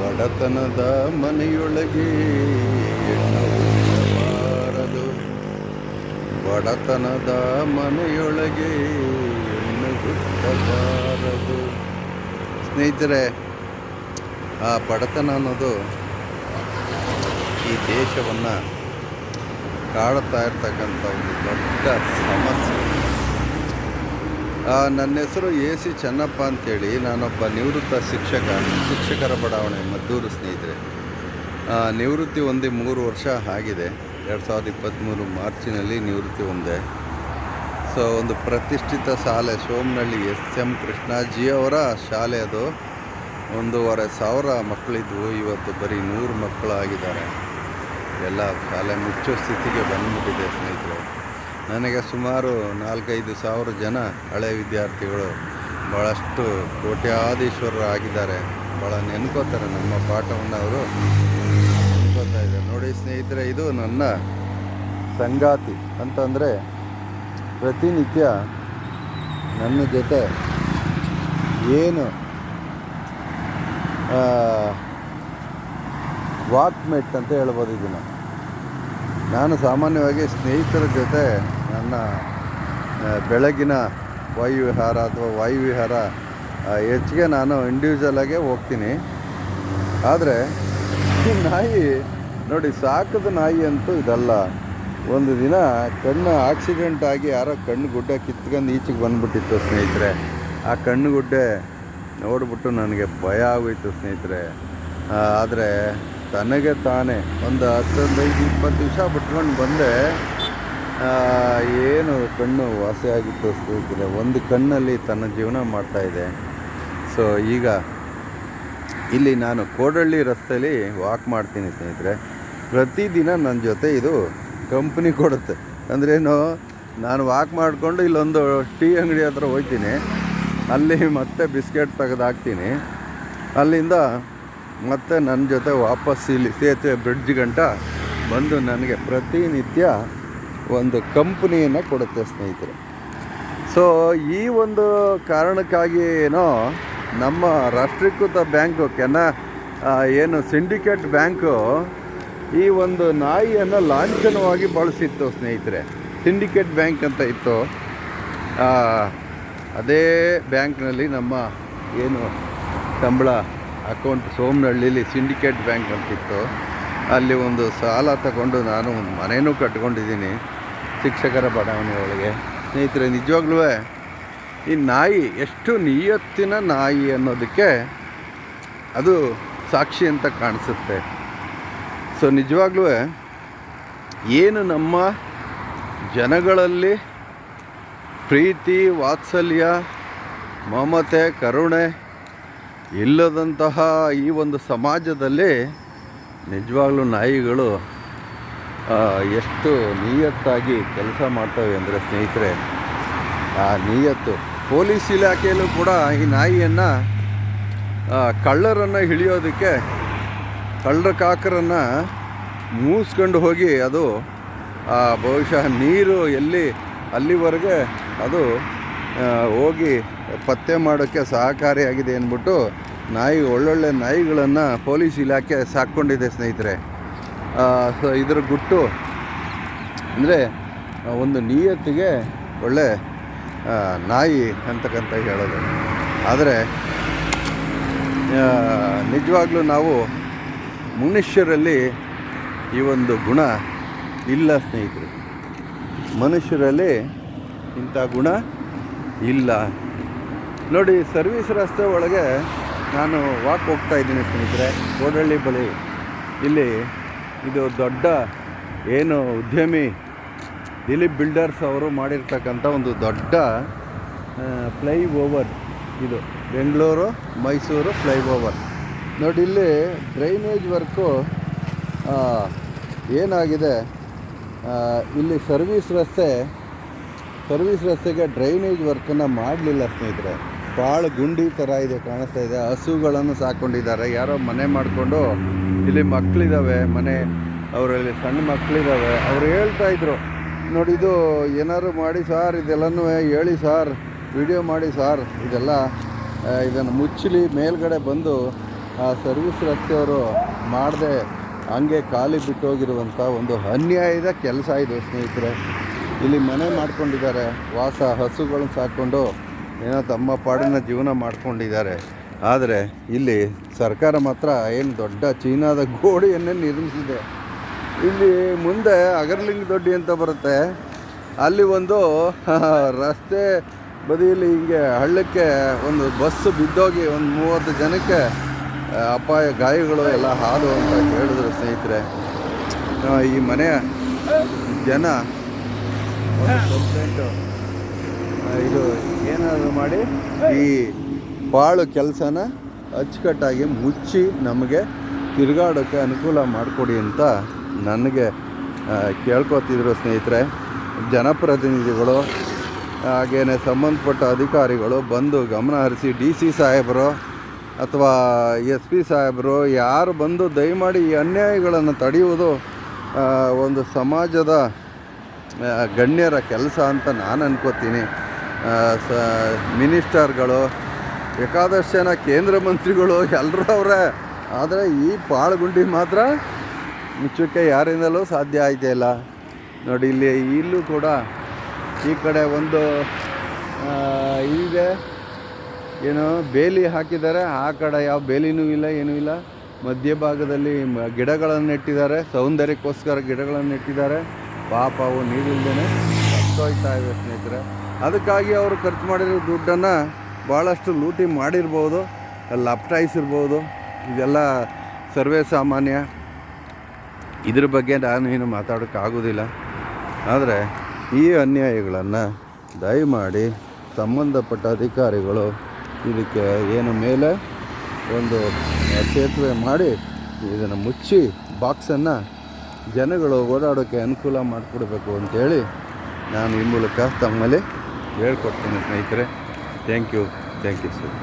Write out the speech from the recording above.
ಬಡತನದ ಮನೆಯೊಳಗೆ ಹೆಣ್ಣು ಹುಟ್ಟಬಾರದು. ಬಡತನದ ಮನೆಯೊಳಗೆ ಹೆಣ್ಣು ಹುಟ್ಟಬಾರದು. ಸ್ನೇಹಿತರೆ, ಆ ಬಡತನ ಅನ್ನೋದು ಈ ದೇಶವನ್ನು ಕಾಡ್ತಾ ಇರ್ತಕ್ಕಂಥ ಒಂದು ದೊಡ್ಡ ಸಮಸ್ಯೆ. ನನ್ನ ಹೆಸರು AC ಚೆನ್ನಪ್ಪ ಅಂತೇಳಿ, ನಾನೊಬ್ಬ ನಿವೃತ್ತ ಶಿಕ್ಷಕರ ಬಡಾವಣೆ ಮದ್ದೂರು. ಸ್ನೇಹಿತರೆ, ನಿವೃತ್ತಿ ಹೊಂದಿ 3 ವರ್ಷ ಆಗಿದೆ. 2023 ಮಾರ್ಚಿನಲ್ಲಿ ನಿವೃತ್ತಿ ಹೊಂದೆ. ಸೊ ಒಂದು ಪ್ರತಿಷ್ಠಿತ ಶಾಲೆ ಸೋಮನಹಳ್ಳಿ SM ಕೃಷ್ಣಾಜಿ ಅವರ ಶಾಲೆ. ಅದು 1,500 ಮಕ್ಕಳಿದ್ವು. ಇವತ್ತು ಬರೀ 100 ಮಕ್ಕಳು ಆಗಿದ್ದಾರೆ. ಎಲ್ಲ ಶಾಲೆ ಮುಚ್ಚೋ ಸ್ಥಿತಿಗೆ ಬಂದ್ಬಿಟ್ಟಿದೆ. ಸ್ನೇಹಿತರೆ, ನನಗೆ ಸುಮಾರು 4-5 ಸಾವಿರ ಜನ ಹಳೆ ವಿದ್ಯಾರ್ಥಿಗಳು ಭಾಳಷ್ಟು ಕೋಟ್ಯಾಧೀಶ್ವರರು ಆಗಿದ್ದಾರೆ. ಭಾಳ ನೆನ್ಕೋತಾರೆ ನಮ್ಮ ಪಾಠವನ್ನು. ಅವರು ನೆನ್ಕೋತಾ ಇದ್ದಾರೆ. ನೋಡಿ ಸ್ನೇಹಿತರೆ, ಇದು ನನ್ನ ಸಂಗಾತಿ ಅಂತಂದರೆ ಪ್ರತಿನಿತ್ಯ ನನ್ನ ಜೊತೆ ಏನು ವಾಕ್ಮೇಟ್ ಅಂತ ಹೇಳ್ಬೋದು ಇದನ್ನು. ನಾನು ಸಾಮಾನ್ಯವಾಗಿ ಸ್ನೇಹಿತರ ಜೊತೆ ನನ್ನ ಬೆಳಗಿನ ವಾಯುವಿಹಾರ ಅಥವಾ ವಾಯುವಿಹಾರ ಹೆಚ್ಚಿಗೆ ನಾನು ಇಂಡಿವಿಜುವಲಾಗೇ ಹೋಗ್ತೀನಿ. ಆದರೆ ಈ ನಾಯಿ ನೋಡಿ, ಸಾಕದ ನಾಯಿ ಅಂತೂ ಇದಲ್ಲ. ಒಂದು ದಿನ ಕಣ್ಣು ಆಕ್ಸಿಡೆಂಟ್ ಆಗಿ ಯಾರೋ ಕಣ್ಣು ಗುಡ್ಡೆ ಕಿತ್ಕೊಂಡು ಈಚೆಗೆ ಬಂದುಬಿಟ್ಟಿತ್ತು. ಸ್ನೇಹಿತರೆ, ಆ ಕಣ್ಣು ಗುಡ್ಡೆ ನೋಡಿಬಿಟ್ಟು ನನಗೆ ಭಯ ಆಗೋಯಿತು. ಸ್ನೇಹಿತರೆ, ಆದರೆ ತನಗೆ ತಾನೇ ಒಂದು 15-20 ದಿವಸ ಬಿಟ್ಕೊಂಡು ಬಂದೆ. ಏನು ಕಣ್ಣು ವಾಸಿಯಾಗಿತ್ತು. ಸ್ನೇಹಿತರೆ, ಒಂದು ಕಣ್ಣಲ್ಲಿ ತನ್ನ ಜೀವನ ಮಾಡ್ತಾಯಿದೆ. ಸೊ ಈಗ ಇಲ್ಲಿ ನಾನು ಕೋಡಹಳ್ಳಿ ರಸ್ತೆಯಲ್ಲಿ ವಾಕ್ ಮಾಡ್ತೀನಿ. ಸ್ನೇಹಿತರೆ, ಪ್ರತಿದಿನ ನನ್ನ ಜೊತೆ ಇದು ಕಂಪ್ನಿ ಕೊಡುತ್ತೆ. ಅಂದ್ರೇನು, ನಾನು ವಾಕ್ ಮಾಡಿಕೊಂಡು ಇಲ್ಲೊಂದು ಟೀ ಅಂಗಡಿ ಹತ್ರ ಹೋಗ್ತೀನಿ. ಅಲ್ಲಿ ಮತ್ತೆ ಬಿಸ್ಕೆಟ್ ತೆಗೆದು ಹಾಕ್ತೀನಿ. ಅಲ್ಲಿಂದ ಮತ್ತು ನನ್ನ ಜೊತೆ ವಾಪಸ್ ಇಲ್ಲಿ ಸೇತುವೆ ಬ್ರಿಡ್ಜ್ ಗಂಟ ಬಂದು ನನಗೆ ಪ್ರತಿನಿತ್ಯ ಒಂದು ಕಂಪ್ನಿಯನ್ನು ಕೊಡುತ್ತೆ. ಸ್ನೇಹಿತರೆ, ಸೊ ಈ ಒಂದು ಕಾರಣಕ್ಕಾಗಿ ಏನೋ ನಮ್ಮ ರಾಷ್ಟ್ರೀಕೃತ ಬ್ಯಾಂಕು ಏನು ಸಿಂಡಿಕೇಟ್ ಬ್ಯಾಂಕು ಈ ಒಂದು ನಾಯಿಯನ್ನು ಲಾಂಛನವಾಗಿ ಬಳಸಿತ್ತು. ಸ್ನೇಹಿತರೆ, ಸಿಂಡಿಕೇಟ್ ಬ್ಯಾಂಕ್ ಅಂತ ಇತ್ತು. ಅದೇ ಬ್ಯಾಂಕ್ನಲ್ಲಿ ನಮ್ಮ ಏನು ಸಂಬಳ ಅಕೌಂಟ್ ಸೋಮನಹಳ್ಳಿಲಿ ಸಿಂಡಿಕೇಟ್ ಬ್ಯಾಂಕ್ ಅಂತಿತ್ತು. ಅಲ್ಲಿ ಒಂದು ಸಾಲ ತಗೊಂಡು ನಾನು ಮನೆಯೂ ಕಟ್ಕೊಂಡಿದ್ದೀನಿ ಶಿಕ್ಷಕರ ಬಡಾವಣೆ ಒಳಗೆ. ಸ್ನೇಹಿತರೆ, ನಿಜವಾಗ್ಲೂ ಈ ನಾಯಿ ಎಷ್ಟು ನಿಯತ್ತಿನ ನಾಯಿ ಅನ್ನೋದಕ್ಕೆ ಅದು ಸಾಕ್ಷಿ ಅಂತ ಕಾಣಿಸುತ್ತೆ. ಸೊ ನಿಜವಾಗ್ಲೂ ಏನು ನಮ್ಮ ಜನಗಳಲ್ಲಿ ಪ್ರೀತಿ, ವಾತ್ಸಲ್ಯ, ಮಮತೆ, ಕರುಣೆ ಇಲ್ಲದಂತಹ ಈ ಒಂದು ಸಮಾಜದಲ್ಲಿ ನಿಜವಾಗ್ಲೂ ನಾಯಿಗಳು ಎಷ್ಟು ನಿಯತ್ತಾಗಿ ಕೆಲಸ ಮಾಡ್ತವೆ ಅಂದರೆ ಸ್ನೇಹಿತರೆ, ಆ ನಿಯತ್ತು. ಪೊಲೀಸ್ ಇಲಾಖೆಯಲ್ಲೂ ಕೂಡ ಈ ನಾಯಿಯನ್ನು ಕಳ್ಳರನ್ನು ಹಿಡಿಯೋದಕ್ಕೆ ಕಳ್ಳರ ಕಾಕರನ್ನು ಮೂಸ್ಕೊಂಡು ಹೋಗಿ ಅದು ಬಹುಶಃ ನೀರು ಎಲ್ಲಿ ಅಲ್ಲಿವರೆಗೆ ಅದು ಹೋಗಿ ಪತ್ತೆ ಮಾಡೋಕ್ಕೆ ಸಹಕಾರಿಯಾಗಿದೆ ಅಂದ್ಬಿಟ್ಟು ಒಳ್ಳೊಳ್ಳೆ ನಾಯಿಗಳನ್ನು ಪೊಲೀಸ್ ಇಲಾಖೆ ಸಾಕ್ಕೊಂಡಿದೆ. ಸ್ನೇಹಿತರೆ, ಸೊ ಇದರ ಗುಟ್ಟು ಅಂದರೆ ಒಂದು ನಿಯತ್ತಿಗೆ ಒಳ್ಳೆ ನಾಯಿ ಅಂತಕ್ಕಂತ ಹೇಳೋದು. ಆದರೆ ನಿಜವಾಗ್ಲೂ ನಾವು ಮನುಷ್ಯರಲ್ಲಿ ಈ ಒಂದು ಗುಣ ಇಲ್ಲ. ಸ್ನೇಹಿತರೆ, ಮನುಷ್ಯರಲ್ಲಿ ಇಂಥ ಗುಣ ಇಲ್ಲ. ನೋಡಿ, ಸರ್ವಿಸ್ ರಸ್ತೆ ಒಳಗೆ ನಾನು ವಾಕ್ ಹೋಗ್ತಾ ಇದ್ದೀನಿ. ಸ್ನೇಹಿತರೆ, ಕೋಡಹಳ್ಳಿ ಬಳಿ ಇಲ್ಲಿ ಇದು ದೊಡ್ಡ ಏನು ಉದ್ಯಮಿ ದಿಲೀಪ್ ಬಿಲ್ಡರ್ಸ್ ಅವರು ಮಾಡಿರ್ತಕ್ಕಂಥ ಒಂದು ದೊಡ್ಡ ಫ್ಲೈ ಓವರ್. ಇದು ಬೆಂಗಳೂರು ಮೈಸೂರು ಫ್ಲೈ ಓವರ್. ನೋಡಿ, ಇಲ್ಲಿ ಡ್ರೈನೇಜ್ ವರ್ಕು ಏನಾಗಿದೆ, ಇಲ್ಲಿ ಸರ್ವಿಸ್ ರಸ್ತೆಗೆ ಡ್ರೈನೇಜ್ ವರ್ಕನ್ನು ಮಾಡಲಿಲ್ಲ. ಸ್ನೇಹಿತರೆ, ಭಾಳ ಗುಂಡಿ ಥರ ಇದೆ, ಕಾಣಿಸ್ತಾ ಇದೆ. ಹಸುಗಳನ್ನು ಸಾಕೊಂಡಿದ್ದಾರೆ. ಯಾರೋ ಮನೆ ಮಾಡಿಕೊಂಡು ಇಲ್ಲಿ ಮಕ್ಕಳಿದ್ದಾವೆ, ಅವರಲ್ಲಿ ಸಣ್ಣ ಮಕ್ಕಳಿದ್ದಾವೆ. ಅವರು ಹೇಳ್ತಾಯಿದ್ರು, ನೋಡಿ ಇದು ಏನಾದ್ರು ಮಾಡಿ ಸಾರ್, ಇದೆಲ್ಲನೂ ಹೇಳಿ ಸಾರ್, ವಿಡಿಯೋ ಮಾಡಿ ಸಾರ್, ಇದನ್ನು ಮುಚ್ಚಲಿ, ಮೇಲ್ಗಡೆ ಬಂದು ಆ ಸರ್ವಿಸ್ ರಸ್ತೆಯವರು ಮಾಡದೆ ಹಂಗೆ ಖಾಲಿ ಬಿಟ್ಟೋಗಿರುವಂಥ ಒಂದು ಅನ್ಯಾಯದ ಕೆಲಸ ಇದು ಸ್ನೇಹಿತರೆ. ಇಲ್ಲಿ ಮನೆ ಮಾಡ್ಕೊಂಡಿದ್ದಾರೆ, ವಾಸ ಹಸುಗಳನ್ನು ಸಾಕ್ಕೊಂಡು ಏನೋ ತಮ್ಮ ಪಾಡಿನ ಜೀವನ ಮಾಡ್ಕೊಂಡಿದ್ದಾರೆ. ಆದರೆ ಇಲ್ಲಿ ಸರ್ಕಾರ ಮಾತ್ರ ಏನು ದೊಡ್ಡ ಚೀನಾದ ಗೋಡೆಯನ್ನೇ ನಿರ್ಮಿಸಿದೆ. ಇಲ್ಲಿ ಮುಂದೆ ಅಗರ್ಲಿಂಗ ದೊಡ್ಡಿ ಅಂತ ಬರುತ್ತೆ, ಅಲ್ಲಿ ಒಂದು ರಸ್ತೆ ಬದಿಯಲ್ಲಿ ಹಿಂಗೆ ಹಳ್ಳಕ್ಕೆ ಒಂದು ಬಸ್ಸು ಬಿದ್ದೋಗಿ ಒಂದು 30 ಜನಕ್ಕೆ ಅಪಾಯ ಗಾಯಗಳು ಎಲ್ಲ ಹಾದು ಅಂತ ಹೇಳಿದ್ರು ಸ್ನೇಹಿತರೆ. ಈ ಮನೆಯ ಜನ ಒಂದು ಕಂಪ್ಲೇಂಟು ಇದು ಏನಾದರೂ ಮಾಡಿ ಈ ಪಾಳು ಕೆಲಸನ ಅಚ್ಚುಕಟ್ಟಾಗಿ ಮುಚ್ಚಿ ನಮಗೆ ತಿರುಗಾಡೋಕ್ಕೆ ಅನುಕೂಲ ಮಾಡಿಕೊಡಿ ಅಂತ ನನಗೆ ಕೇಳ್ಕೊತಿದ್ರು ಸ್ನೇಹಿತರೆ. ಜನಪ್ರತಿನಿಧಿಗಳು ಹಾಗೇನೆ ಸಂಬಂಧಪಟ್ಟ ಅಧಿಕಾರಿಗಳು ಬಂದು ಗಮನ ಹರಿಸಿ DC ಸಾಹೇಬರು ಅಥವಾ SP ಸಾಹೇಬರು ಯಾರು ಬಂದು ದಯಮಾಡಿ ಈ ಅನ್ಯಾಯಗಳನ್ನು ತಡೆಯುವುದು ಒಂದು ಸಮಾಜದ ಗಣ್ಯರ ಕೆಲಸ ಅಂತ ನಾನು ಅನ್ಕೋತೀನಿ. ಮಿನಿಸ್ಟರ್ಗಳು, ಬೇಕಾದಷ್ಟು ಜನ ಕೇಂದ್ರ ಮಂತ್ರಿಗಳು ಎಲ್ಲರೂ ಅವರೇ. ಆದರೆ ಈ ಪಾಳುಗುಂಡಿ ಮಾತ್ರ ಮುಚ್ಚೋಕ್ಕೆ ಯಾರಿಂದಲೂ ಸಾಧ್ಯ ಆಯ್ತಿಲ್ಲ. ನೋಡಿ ಇಲ್ಲೂ ಕೂಡ ಈ ಕಡೆ ಒಂದು ಇದೆ ಏನು ಬೇಲಿ ಹಾಕಿದ್ದಾರೆ, ಆ ಕಡೆ ಯಾವ ಬೇಲಿನೂ ಇಲ್ಲ, ಏನೂ ಇಲ್ಲ. ಮಧ್ಯಭಾಗದಲ್ಲಿ ಗಿಡಗಳನ್ನು ನೆಟ್ಟಿದ್ದಾರೆ, ಸೌಂದರ್ಯಕ್ಕೋಸ್ಕರ ಗಿಡಗಳನ್ನು ನೆಟ್ಟಿದ್ದಾರೆ. ಪಾಪ ಅವು ನೀರಿಲ್ಲದೇ ಸತ್ತೋಯ್ತಾ ಇವೆ ಸ್ನೇಹಿತರೆ. ಅದಕ್ಕಾಗಿ ಅವರು ಖರ್ಚು ಮಾಡಿರೋ ದುಡ್ಡನ್ನು ಭಾಳಷ್ಟು ಲೂಟಿ ಮಾಡಿರ್ಬೋದು, ಲಪ್ಟಾಯಿಸಿರ್ಬೋದು. ಇದೆಲ್ಲ ಸರ್ವೇ ಸಾಮಾನ್ಯ, ಇದ್ರ ಬಗ್ಗೆ ನಾನೇನು ಮಾತಾಡೋಕ್ಕಾಗೋದಿಲ್ಲ. ಆದರೆ ಈ ಅನ್ಯಾಯಗಳನ್ನು ದಯಮಾಡಿ ಸಂಬಂಧಪಟ್ಟ ಅಧಿಕಾರಿಗಳು ಇದಕ್ಕೆ ಏನು ಮೇಲೆ ಒಂದು ಸೇತುವೆ ಮಾಡಿ ಇದನ್ನು ಮುಚ್ಚಿ ಬಾಕ್ಸನ್ನು ಜನಗಳು ಓಡಾಡೋಕ್ಕೆ ಅನುಕೂಲ ಮಾಡಿಕೊಡ್ಬೇಕು ಅಂತೇಳಿ ನಾನು ಈ ಮೂಲಕ ತಮ್ಮಲ್ಲಿ ಹೇಳ್ಕೊಡ್ತೀನಿ ಸ್ನೇಹಿತರೆ. Thank you sir.